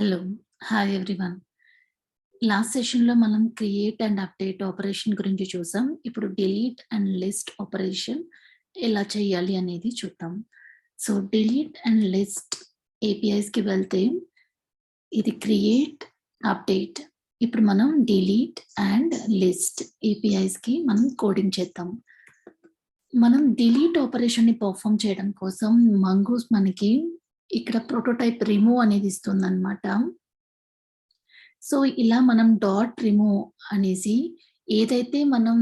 Hello. Hi everyone. Last సెషన్‌లో మనం create and update operation గురించి చూసాం. ఇప్పుడు డిలీట్ అండ్ లిస్ట్ ఆపరేషన్ ఎలా చేయాలి అనేది చూద్దాం. సో, డిలీట్ అండ్ లిస్ట్ ఏపీఐస్‌కి వెళ్తే ఇది క్రియేట్, అప్డేట్. ఇప్పుడు మనం డిలీట్ అండ్ లిస్ట్ ఏపీఐస్‌కి మనం కోడింగ్ చేద్దాం. మనం డిలీట్ ఆపరేషన్‌ని పెర్ఫార్మ్ చేయడం కోసం మంగూస్ మనకి ఇక్కడ ప్రోటోటైప్ రిమూవ్ అనేది ఇస్తుందన్నమాట. సో, ఇలా మనం డాట్ రిమూవ్ అనేసి ఏదైతే మనం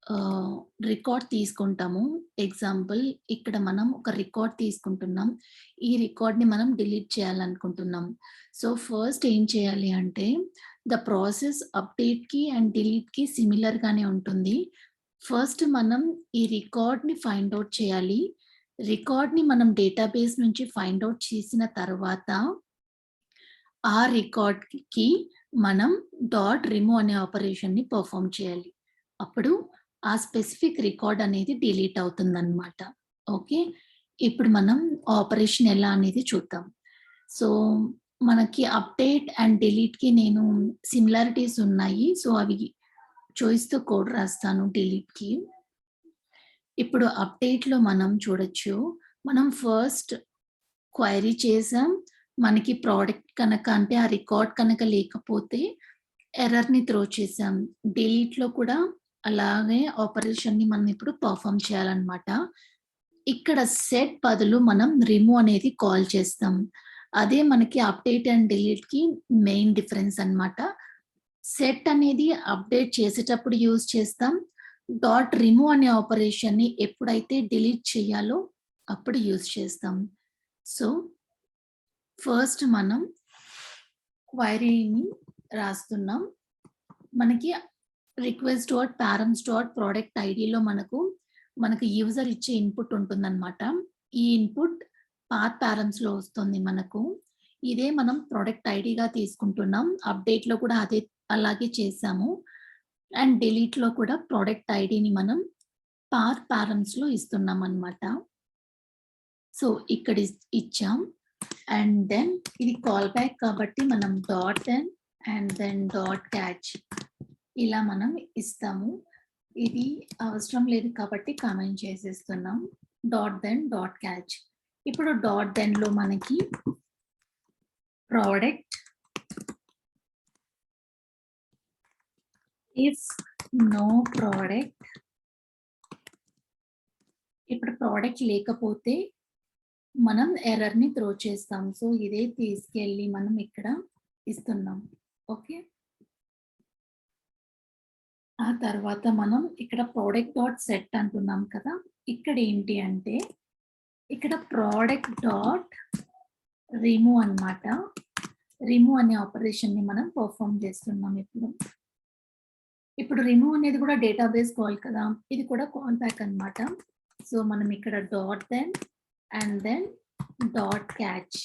ఆహ్, రికార్డ్ తీసుకుంటామో, ఎగ్జాంపుల్ ఇక్కడ మనం ఒక రికార్డ్ తీసుకుంటున్నాం. ఈ రికార్డ్‌ని మనం డిలీట్ చేయాలనుకుంటున్నాం. సో, ఫస్ట్ ఏం చేయాలి అంటే ద ప్రాసెస్ అప్డేట్‌కి అండ్ డిలీట్‌కి సిమిలర్‌గానే ఉంటుంది. ఫస్ట్ మనం ఈ రికార్డ్‌ని ఫైండ్ ఔట్ చేయాలి. రికార్డ్‌ని మనం డేటాబేస్ నుంచి ఫైండ్ ఔట్ చేసిన తర్వాత ఆ రికార్డ్‌కి మనం డాట్ రిమూవ్ అనే ఆపరేషన్‌ని పెర్ఫార్మ్ చేయాలి. అప్పుడు ఆ స్పెసిఫిక్ రికార్డ్ అనేది డిలీట్ అవుతుందన్నమాట. ఓకే. ఇప్పుడు మనం ఆపరేషన్ ఎలా అనేది చూద్దాం. సో, మనకి అప్డేట్ అండ్ డిలీట్‌కి నేను సిమిలారిటీస్ ఉన్నాయి. సో, అవి చూయిస్తూ కోడ్ రాస్తాను డిలీట్‌కి. ఇప్పుడు అప్డేట్‌లో మనం చూడొచ్చు. మనం ఫస్ట్ క్వైరీ చేసాం. మనకి ప్రొడక్ట్ కనక అంటే ఆ రికార్డ్ కనుక లేకపోతే ఎర్రర్‌ని త్రో చేసాం. డిలీట్‌లో కూడా అలాగే ఆపరేషన్‌ని మనం ఇప్పుడు పెర్ఫార్మ్ చేయాలన్నమాట. ఇక్కడ సెట్ బదులు మనం రిమూవ్ అనేది కాల్ చేస్తాం. అదే మనకి అప్డేట్ అండ్ డిలీట్‌కి మెయిన్ డిఫరెన్స్ అన్నమాట. సెట్ అనేది అప్డేట్ చేసేటప్పుడు యూజ్ చేస్తాం. డాట్ రిమూవ్ అనే ఆపరేషన్‌ని ఎప్పుడైతే డిలీట్ చేయాలో అప్పుడు యూజ్ చేస్తాం. సో, ఫస్ట్ మనం క్వైరీని రాస్తున్నాం. మనకి రిక్వెస్ట్ డాట్ పారమ్స్ డాట్ ప్రొడక్ట్ ఐడీలో మనకు యూజర్ ఇచ్చే ఇన్‌పుట్ ఉంటుందన్నమాట. ఈ ఇన్‌పుట్ పాత్ పారమ్స్‌లో వస్తుంది మనకు. ఇదే మనం ప్రొడక్ట్ ఐడీగా తీసుకుంటున్నాం. అప్డేట్‌లో కూడా అలాగే చేసాము. అండ్ డిలీట్‌లో కూడా ప్రొడక్ట్ ఐడీని మనం పాత్ పారమ్స్‌లో ఇస్తున్నామన్నమాట. సో, ఇక్కడ ఇచ్చాం. అండ్ దెన్ ఇది కాల్ బ్యాక్ కాబట్టి మనం dot then and then dot catch ఇలా మనం ఇస్తాము. ఇది అవసరం లేదు కాబట్టి కామెంట్ చేసేస్తున్నాం. Dot then dot catch. ఇప్పుడు డాట్ దెన్‌లో మనకి ప్రొడక్ట్ ఇఫ్ నో ప్రొడక్ట్ ఇప్పుడు ప్రొడక్ట్ లేకపోతే మనం ఎర్రర్‌ని త్రో చేస్తాం. సో, ఇదే తీసుకెళ్ళి మనం ఇక్కడ ఇస్తున్నాం. ఓకే. ఆ తర్వాత మనం ఇక్కడ ప్రొడక్ట్ డాట్ సెట్ అంటున్నాం కదా! ఇక్కడ ఏంటి అంటే, ఇక్కడ ప్రొడక్ట్ డాట్ రిమూవ్ అన్నమాట. రిమూవ్ అనే ఆపరేషన్‌ని మనం పెర్ఫార్మ్ చేస్తున్నాం ఇప్పుడు. ఇప్పుడు రిమూవ్ అనేది కూడా డేటాబేస్ కాల్ కదా! ఇది కూడా కాల్ బ్యాక్ అన్నమాట. సో, మనం ఇక్కడ dot then and then dot catch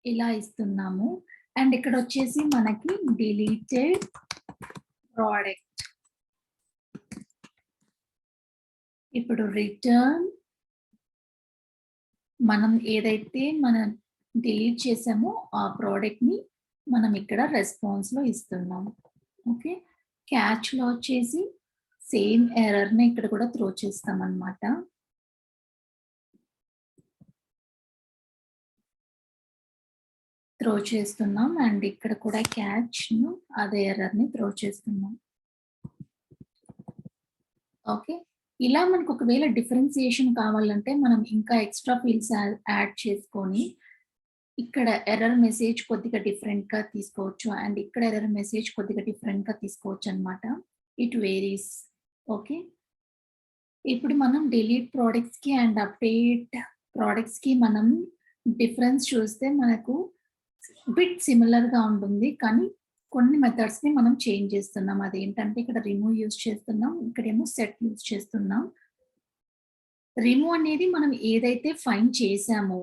ఇలా ఇస్తున్నాము. అండ్ ఇక్కడొచ్చేసి మనకి డిలీటెడ్ ప్రొడక్ట్. ఇప్పుడు రిటర్న్ మనం ఏదైతే డిలీట్ చేసామో ఆ ప్రొడక్ట్‌ని మనం ఇక్కడ రెస్పాన్స్‌లో ఇస్తున్నాం. ఓకే. క్యాచ్‌లో వచ్చేసి సేమ్ ఎర్రర్‌ని ఇక్కడ కూడా త్రో చేస్తామన్నమాట. త్రో చేస్తున్నాం అండ్ ఇక్కడ కూడా క్యాచ్‌ను అదే ఎర్రర్‌ని త్రో చేస్తున్నాం. ఓకే. ఇలా మనకు ఒకవేళ డిఫరెన్షియేషన్ కావాలంటే మనం ఇంకా ఎక్స్‌ట్రా ఫీల్డ్స్ యాడ్ చేసుకొని ఇక్కడ ఎర్రర్ మెసేజ్ కొద్దిగా డిఫరెంట్‌గా తీసుకోవచ్చు. అండ్ ఇక్కడ ఎర్రర్ మెసేజ్ కొద్దిగా డిఫరెంట్‌గా తీసుకోవచ్చనమాట. It varies. ఓకే. ఇప్పుడు మనం డిలీట్ ప్రొడక్ట్స్‌కి అండ్ అప్డేట్ ప్రొడక్ట్స్‌కి మనం డిఫరెన్స్ చూస్తే మనకు సిమిలర్‌గా ఉంటుంది. కానీ కొన్ని మెథడ్స్‌ని మనం చేంజ్ చేస్తున్నాం. అదేంటంటే ఇక్కడ రిమూవ్ యూజ్ చేస్తున్నాం. ఇక్కడేమో సెట్ యూజ్ చేస్తున్నాం. రిమూవ్ అనేది మనం ఏదైతే ఫైండ్ చేసామో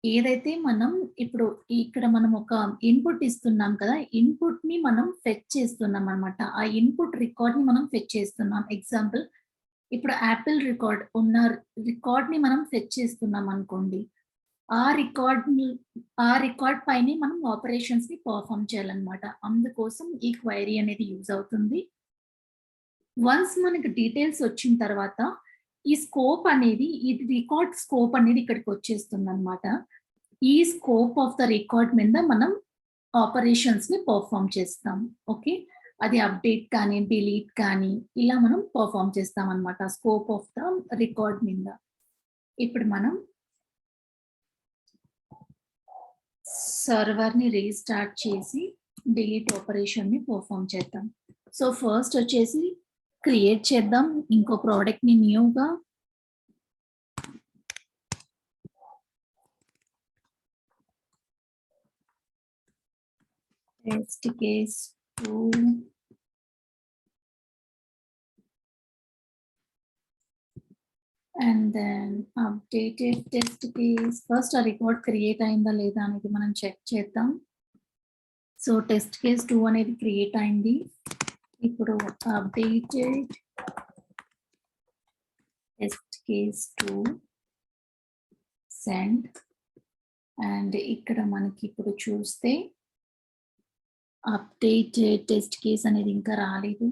ఏదైతే మనం ఇప్పుడు ఇక్కడ మనం ఒక ఇన్‌పుట్ ఇస్తున్నాం కదా! ఇన్‌పుట్‌ని మనం ఫెచ్ చేస్తున్నాం అన్నమాట. ఆ ఇన్‌పుట్ రికార్డ్‌ని మనం ఫెచ్ చేస్తున్నాం. ఎగ్జాంపుల్ ఇప్పుడు యాపిల్ రికార్డ్ ఉన్న రికార్డ్‌ని మనం ఫెచ్ చేస్తున్నాం అనుకోండి. ఆ రికార్డ్‌ని ఆ రికార్డ్ పైనే మనం ఆపరేషన్స్‌ని పెర్ఫార్మ్ చేయాలన్నమాట. అందుకోసం ఈ క్వెరీ అనేది యూజ్ అవుతుంది. వన్స్ మనకి డీటెయిల్స్ వచ్చిన తర్వాత, ఈ స్కోప్ అనేది ఇది రికార్డ్ స్కోప్ అనేది ఇక్కడికొచ్చేస్తుందన్నమాట. ఈ స్కోప్ ఆఫ్ ద రికార్డ్ మీద మనం ఆపరేషన్స్‌ని పెర్ఫార్మ్ చేస్తాం. ఓకే. అది అప్‌డేట్ కానీ, డిలీట్ కానీ ఇలా మనం పెర్ఫార్మ్ చేస్తామన్నమాట. స్కోప్ ఆఫ్ ద రికార్డ్ మీద. ఇప్పుడు మనం సర్వర్‌ని రీస్టార్ట్ చేసి డిలీట్ ఆపరేషన్‌ని పెర్ఫార్మ్ చేద్దాం. సో, ఫస్ట్ వచ్చేసి క్రియేట్ చేద్దాం. ఇంకో ప్రొడక్ట్‌ని న్యూగా test case 2 and then updated test case. First ఆ రికార్డ్ క్రియేట్ అయిందా లేదా అనేది మనం చెక్ చేద్దాం. సో, టెస్ట్ కేస్ 2 అనేది క్రియేట్ అయింది. ఇప్పుడు updated test case 2 send and ఇక్కడ మనకి ఇప్పుడు చూస్తే అప్డేటెడ్ టెస్ట్ కేస్ అనేది ఇంకా రాలేదు.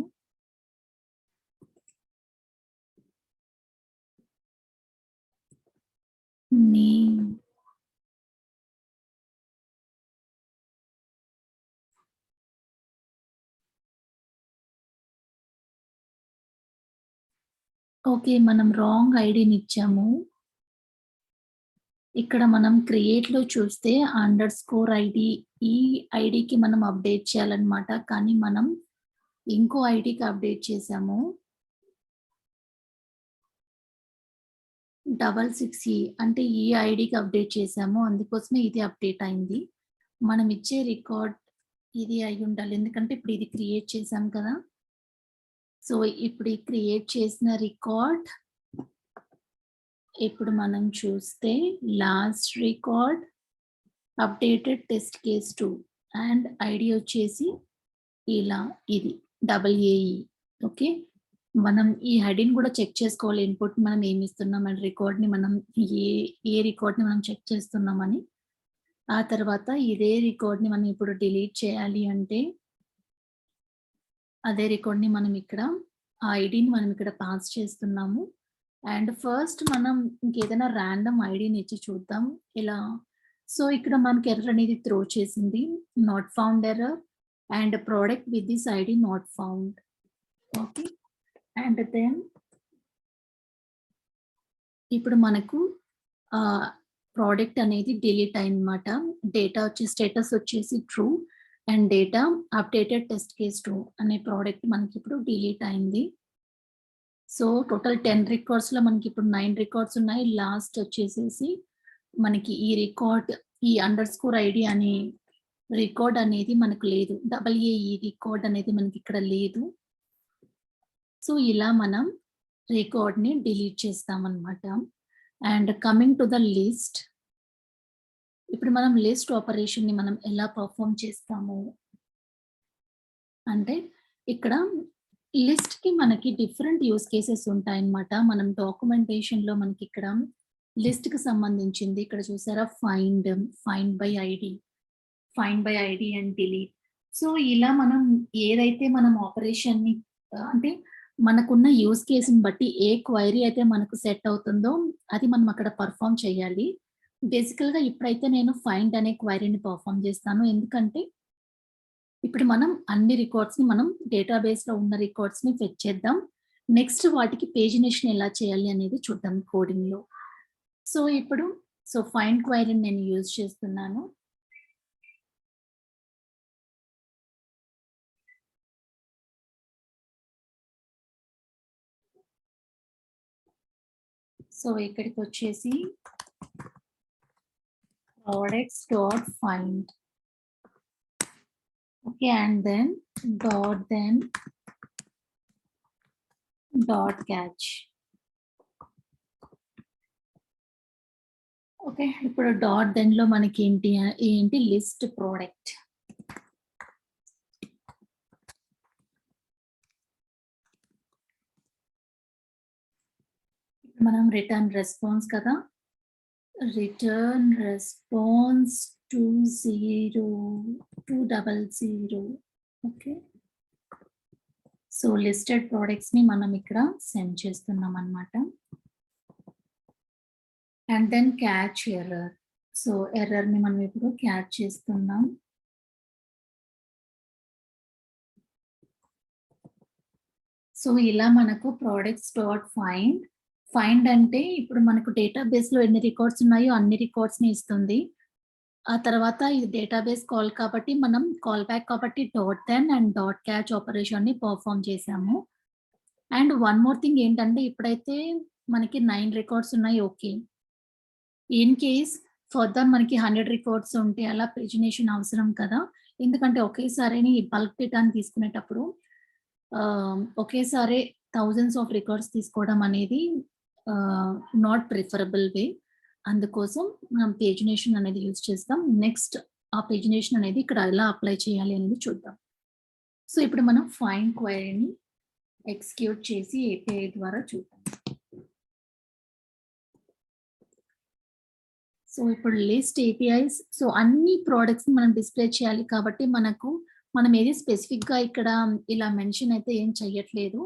Name okay. మనం రాంగ్ ఐడీని ఇచ్చాము. ఇక్కడ మనం క్రియేట్‌లో చూస్తే అండర్‌స్కోర్ ఐడీ ఈ ఐడీకి మనం అప్డేట్ చేయాలన్నమాట. కానీ మనం ఇంకో ఐడీకి అప్డేట్ చేసాము. 66 అంటే ఈ ఐడీకి అప్డేట్ చేసాము. అందుకోసమే ఇది అప్డేట్ అయింది. మనం ఇచ్చే రికార్డ్ ఇది అయ్యుండాలి. ఎందుకంటే ఇప్పుడు ఇది క్రియేట్ చేసాం కదా! సో, ఇప్పుడు ఈ క్రియేట్ చేసిన రికార్డ్ ఇప్పుడు మనం చూస్తే last record updated test case 2 and ID వచ్చేసి ఇలా ఇది ఏఏఈ. ఓకే. మనం ఈ ఐడీని కూడా చెక్ చేసుకోవాలి. ఇన్‌పుట్ మనం ఏమి ఇస్తున్నాం అండ్ రికార్డ్‌ని మనం ఏ ఏ రికార్డ్‌ని మనం చెక్ చేస్తున్నామని. ఆ తర్వాత ఇదే రికార్డ్‌ని మనం ఇప్పుడు డిలీట్ చేయాలి అంటే అదే రికార్డ్‌ని మనం ఇక్కడ ఆ ఐడీని మనం ఇక్కడ పాస్ చేస్తున్నాము. అండ్ ఫస్ట్ మనం ఇంకేదైనా రాండమ్ ఐడీని ఇచ్చి చూద్దాం. ఇలా సో, ఇక్కడ మనకి ఎర్రర్ అనేది త్రో చేసింది. Not found error and product with this ID not found. Okay. And then ఇప్పుడు మనకు ఆహ్, ప్రొడక్ట్ అనేది డిలీట్ అయిందన్నమాట. డేటా వచ్చి స్టేటస్ వచ్చేసి true and data updated test case 2 అనే ప్రొడక్ట్ మనకిప్పుడు డిలీట్ అయింది. సో, టోటల్ 10 రికార్డ్స్‌లో మనకిప్పుడు 9 రికార్డ్స్ ఉన్నాయి. లాస్ట్ వచ్చేసేసి మనకి ఈ రికార్డ్ ఈ అండర్‌స్కోర్ ఐడీ అనే రికార్డ్ అనేది మనకు లేదు. ఏఏఈ రికార్డ్ అనేది మనకిక్కడ లేదు. సో, ఇలా మనం రికార్డ్‌ని డిలీట్ చేస్తామనమాట. And coming to the list. ఇప్పుడు మనం లిస్ట్ ఆపరేషన్‌ని మనం ఎలా పెర్ఫార్మ్ చేస్తాము అంటే, ఇక్కడ లిస్ట్‌కి మనకి డిఫరెంట్ యూజ్ కేసెస్ ఉంటాయన్నమాట. మనం డాక్యుమెంటేషన్‌లో మనకిక్కడ లిస్ట్‌కి సంబంధించింది ఇక్కడ చూసారా find by ID, find by ID and delete. So, ఇలా మనం ఏదైతే మనం ఆపరేషన్‌ని అంటే మనకున్న యూజ్ కేస్‌ని బట్టి ఏ క్వెరీ అయితే మనకు సెట్ అవుతుందో అది మనం అక్కడ పెర్ఫార్మ్ చేయాలి. బేసికల్‌గా ఇప్పుడైతే నేను ఫైండ్ అనే క్వెరీని పెర్ఫార్మ్ చేస్తాను. ఎందుకంటే ఇప్పుడు మనం అన్ని రికార్డ్స్‌ని మనం డేటాబేస్‌లో ఉన్న రికార్డ్స్‌ని ఫెచ్ చేద్దాం. నెక్స్ట్ వాటికి పేజినేషన్ ఎలా చేయాలి అనేది చూద్దాం కోడింగ్‌లో. సో, ఇప్పుడు ఫైండ్ క్వెరీని నేను యూజ్ చేస్తున్నాను. సో, ఇక్కడికొచ్చేసి products dot find. Okay, and then dot catch. Okay. ఇప్పుడు దెన్‌లో ఏంటి లిస్ట్ ప్రొడక్ట్. మనం రిటర్న్ రెస్పాన్స్ కదా! Return response 200. Okay. So listed ప్రొడక్ట్స్‌ని మనం ఇక్కడ సెండ్ చేస్తున్నాం అన్నమాట. And then catch error. So ఎర్రర్‌ని మనం ఇప్పుడు క్యాచ్ చేస్తున్నాం. సో ఇలా మనకు ప్రొడక్ట్స్ డాట్ ఫైండ్ అంటే ఇప్పుడు మనకు డేటాబేస్‌లో ఎన్ని రికార్డ్స్ ఉన్నాయో అన్ని రికార్డ్స్‌ని ఇస్తుంది. ఆ తర్వాత ఇది డేటాబేస్ కాల్ కాబట్టి మనం కాల్ బ్యాక్ కాబట్టి dot then and dot catch ఆపరేషన్‌ని పెర్ఫార్మ్ చేసాము. అండ్ వన్ మోర్ థింగ్ ఏంటంటే ఇప్పుడైతే మనకి 9 రికార్డ్స్ ఉన్నాయి ఓకే. ఇన్ కేస్ ఫర్దర్ మనకి 100 రికార్డ్స్ ఉంటే అలా పెజినేషన్ అవసరం కదా! ఎందుకంటే ఒకేసారిని బల్క్ డేటాని తీసుకునేటప్పుడు ఒకేసారి థౌసండ్స్ ఆఫ్ రికార్డ్స్ తీసుకోవడం అనేది నాట్ ప్రిఫరబుల్ వే. అందుకోసం మనం పేజినేషన్ అనేది యూజ్ చేస్తాం. నెక్స్ట్ ఆ పేజినేషన్ అనేది ఇక్కడ ఎలా అప్లై చేయాలి అనేది చూద్దాం. సో ఇప్పుడు మనం ఫైండ్ క్వెరీని ఎగ్జిక్యూట్ చేసి ఏపీఐ ద్వారా చూద్దాం. సో ఇప్పుడు లిస్ట్ ఏపీఐస్ సో అన్ని ప్రొడక్ట్స్‌ని మనం డిస్‌ప్లే చేయాలి కాబట్టి మనం ఏది స్పెసిఫిక్‌గా ఇక్కడ ఇలా మెన్షన్ అయితే ఏం చెయ్యట్లేదు.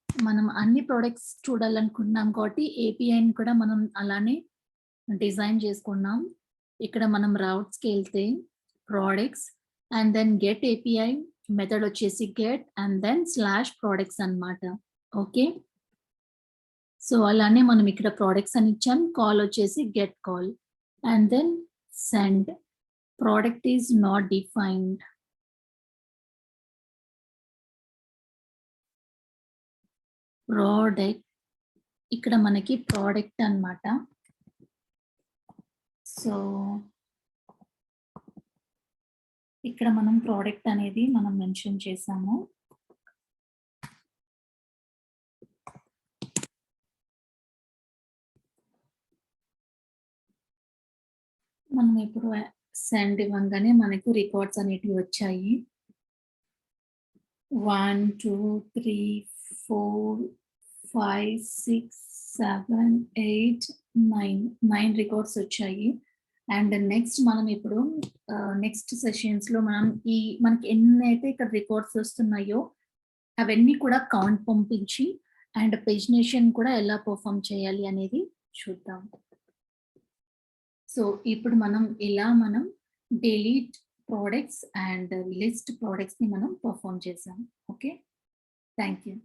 మనం అన్ని ప్రొడక్ట్స్ చూడాలనుకుంటున్నాం కాబట్టి ఏపీఐని కూడా మనం అలానే డిజైన్ చేసుకున్నాం. ఇక్కడ మనం రౌట్స్‌కెళ్తే products and then get API method వచ్చేసి get and then slash products అన్నమాట. ఓకే. సో అలానే మనం ఇక్కడ ప్రొడక్ట్స్ అని ఇచ్చాం. కాల్ వచ్చేసి get call and then send. Product is not defined. Product ఇక్కడ మనకి ప్రోడక్ట్ అన్నమాట. సో ఇక్కడ మనం ప్రోడక్ట్ అనేది మనం మెన్షన్ చేసాము. మనం ఇప్పుడు సెండ్ ఇవ్వంగానే మనకు రికార్డ్స్ అనేటివి వచ్చాయి. 1, 2, 3, 4, 5, 6, 7, 8, 9 రికార్డ్స్ వచ్చాయి. అండ్ నెక్స్ట్ మనం ఇప్పుడు నెక్స్ట్ సెషన్స్‌లో మనకి ఎన్నైతే ఇక్కడ రికార్డ్స్ వస్తున్నాయో అవన్నీ కూడా కౌంట్ పంపించి అండ్ పేజినేషన్ కూడా ఎలా పెర్ఫార్మ్ చేయాలి అనేది చూద్దాం. సో ఇప్పుడు మనం డిలీట్ ప్రొడక్ట్స్ అండ్ లిస్ట్ ప్రొడక్ట్స్‌ని మనం పెర్ఫార్మ్ చేసాం. ఓకే. Thank you.